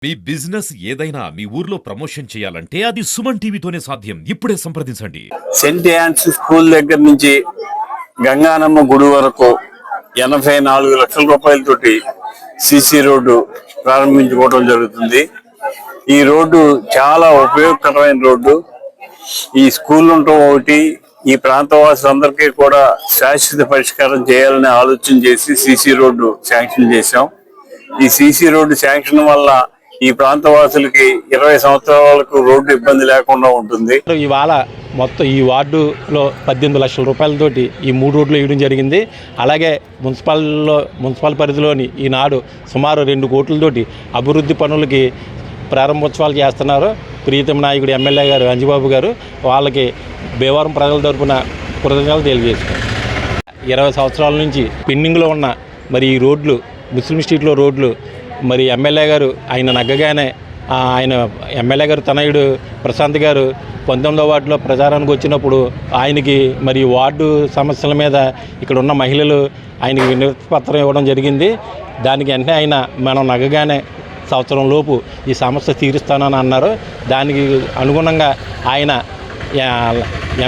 మీ business ఏదైనా మీ ఊర్లో promotion చేయాలంటే అది సుమన్ టీవీతోనే సాధ్యం. ఇప్పుడే సంప్రదించండి. సెయింట్ యాన్స్ స్కూల్ దగ్గర నుంచి గంగానమ్మ గుడి వరకు 84 లక్షల రూపాయలతోటి సిసి రోడ్డు ప్రారంభించుకోవడం జరుగుతుంది. ఈ రోడ్డు చాలా ఉపయోగకరమైన రోడ్డు. ఈ స్కూల్ ఉండటం ఒకటి, ఈ ప్రాంతవాసులందరికీ కూడా శాశ్వత పరిష్కారం చేయాలని ఆలోచన చేసి సిసి రోడ్డు శాంక్షన్ చేశాం. ఈ సిసి రోడ్డు శాంక్షన్ వల్ల ఈ ప్రాంతవాసులకి 20 సంవత్సరాలకు రోడ్డు ఇబ్బంది లేకుండా ఉంటుంది. ఇవాళ మొత్తం ఈ వార్డులో 18 లక్షల రూపాయలతోటి ఈ 3 రోడ్లు వేయడం జరిగింది. అలాగే మున్సిపల్ పరిధిలోని ఈనాడు సుమారు 2 కోట్లతోటి అభివృద్ధి పనులకి ప్రారంభోత్సవాలు చేస్తున్నారు. ప్రీతం నాయకుడు ఎమ్మెల్యే గారు అంజిబాబు గారు, వాళ్ళకి భీమవరం ప్రజల తరపున కృతజ్ఞతలు తెలియజేస్తున్నారు. 20 సంవత్సరాల నుంచి పెండింగ్లో ఉన్న మరి ఈ రోడ్లు, ముస్లిం స్ట్రీట్లో రోడ్లు, మరి ఎమ్మెల్యే గారు ఆయన నగ్గగానే ఆయన ఎమ్మెల్యే గారు తనయుడు ప్రశాంత్ గారు 19వ వార్డులో ప్రచారానికి వచ్చినప్పుడు ఆయనకి మరి వార్డు సమస్యల మీద ఇక్కడ ఉన్న మహిళలు ఆయనకి వినతి పత్రం ఇవ్వడం జరిగింది. దానికి వెంటనే ఆయన మనం నగ్గగానే సంవత్సరం లోపు ఈ సమస్య తీరుస్తానని అన్నారు. దానికి అనుగుణంగా ఆయన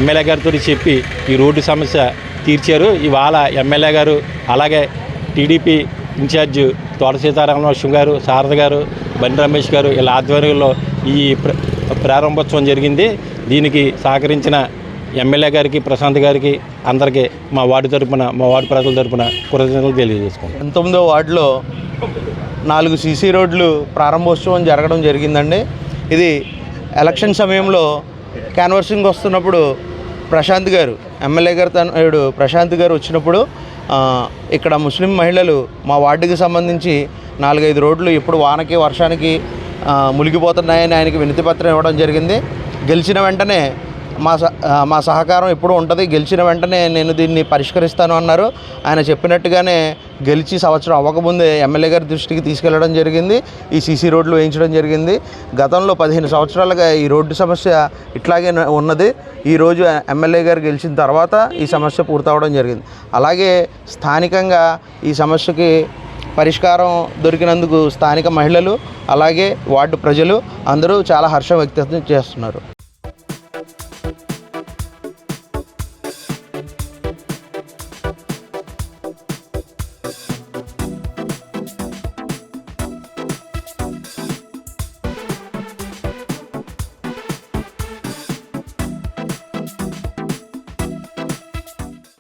ఎమ్మెల్యే గారితో చెప్పి ఈ రోడ్డు సమస్య తీర్చారు. ఇవాళ ఎమ్మెల్యే గారు అలాగే టీడీపీ ఇన్ఛార్జ్ తోట సీతారామలక్ష్మి గారు, శారద గారు, బండి రమేష్ గారు వీళ్ళ ఆధ్వర్యంలో ఈ ప్రారంభోత్సవం జరిగింది. దీనికి సహకరించిన ఎమ్మెల్యే గారికి, ప్రశాంత్ గారికి, అందరికీ మా వార్డు ప్రజల తరపున కృతజ్ఞతలు తెలియజేసుకుంటాం. 19వ వార్డులో 4 సీసీ రోడ్లు ప్రారంభోత్సవం జరగడం జరిగిందండి. ఇది ఎలక్షన్ సమయంలో క్యాన్వర్సింగ్ వస్తున్నప్పుడు ప్రశాంత్ గారు, ఎమ్మెల్యే గారు తనయుడు ప్రశాంత్ గారు వచ్చినప్పుడు ఇక్కడ ముస్లిం మహిళలు మా వార్డుకి సంబంధించి 4-5 రోడ్లు ఇప్పుడు వానకి వర్షానికి మునిగిపోతున్నాయని ఆయనకి వినతి పత్రం ఇవ్వడం జరిగింది. గెలిచిన వెంటనే మా సహకారం ఎప్పుడు ఉంటుంది, గెలిచిన వెంటనే నేను దీన్ని పరిష్కరిస్తాను అన్నారు. ఆయన చెప్పినట్టుగానే గెలిచి సంవత్సరం అవ్వకముందే ఎమ్మెల్యే గారి దృష్టికి తీసుకెళ్లడం జరిగింది. ఈ సీసీ రోడ్లు వేయించడం జరిగింది. గతంలో 15 సంవత్సరాలుగా ఈ రోడ్డు సమస్య ఇట్లాగే ఉన్నది. ఈరోజు ఎమ్మెల్యే గారు గెలిచిన తర్వాత ఈ సమస్య పూర్తవడం జరిగింది. అలాగే స్థానికంగా ఈ సమస్యకి పరిష్కారం దొరికినందుకు స్థానిక మహిళలు అలాగే వార్డు ప్రజలు అందరూ చాలా హర్షం వ్యక్తం చేస్తున్నారు.